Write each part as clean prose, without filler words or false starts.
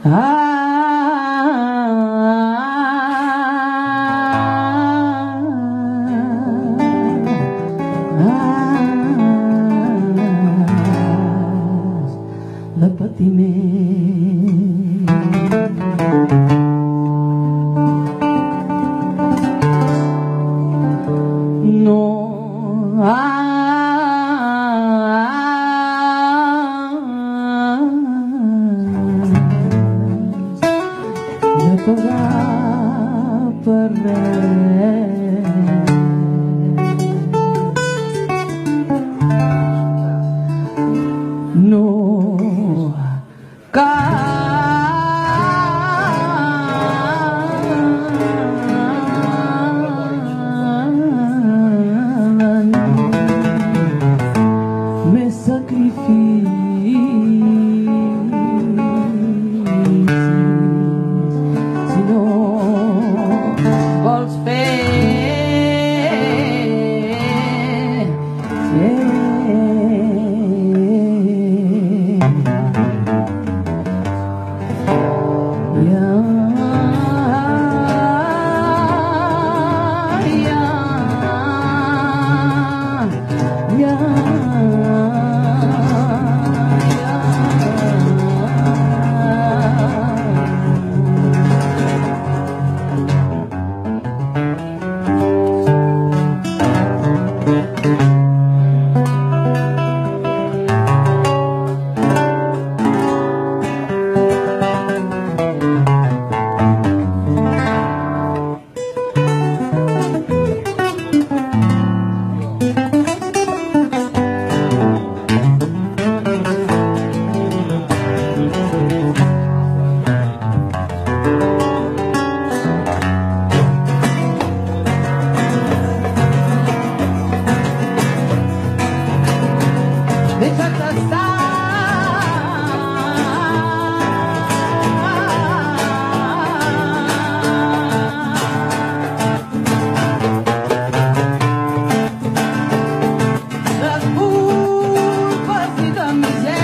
de patiment. No de pagar per res. No calen més sacrificis si no vols fer deixa't estar. Les culpes i de misèria.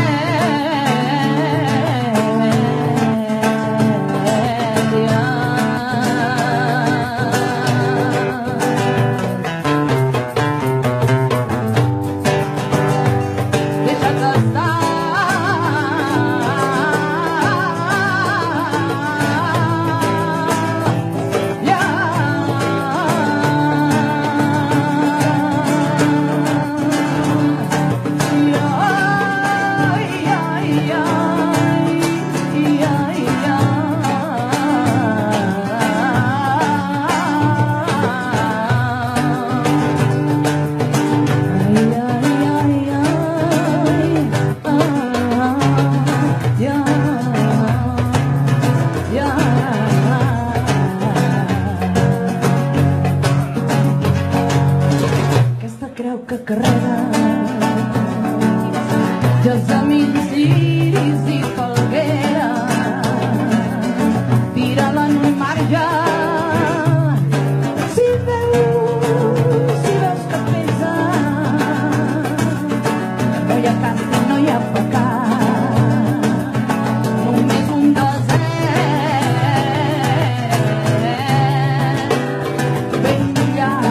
Creu que carrega gessamins, lliris i falguera, tira-la en un marge. Si veus que pesa, no hi ha càstig, no hi ha pecat, només un desert ben llarg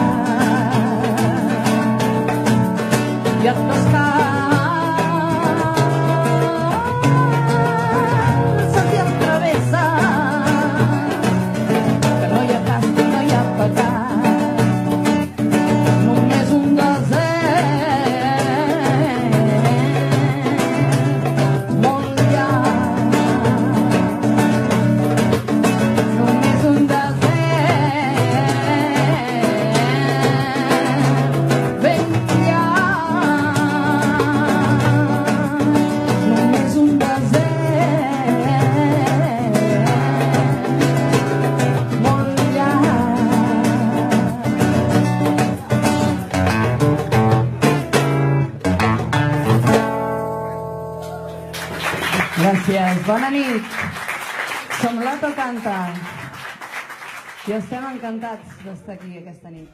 i et se t'hi atravessa, que no hi ha càstig, no hi ha pecat, només un desert molt llarg, només un desert ben gràcies, bona nit. Som l'Auto Canta i estem encantats d'estar aquí aquesta nit.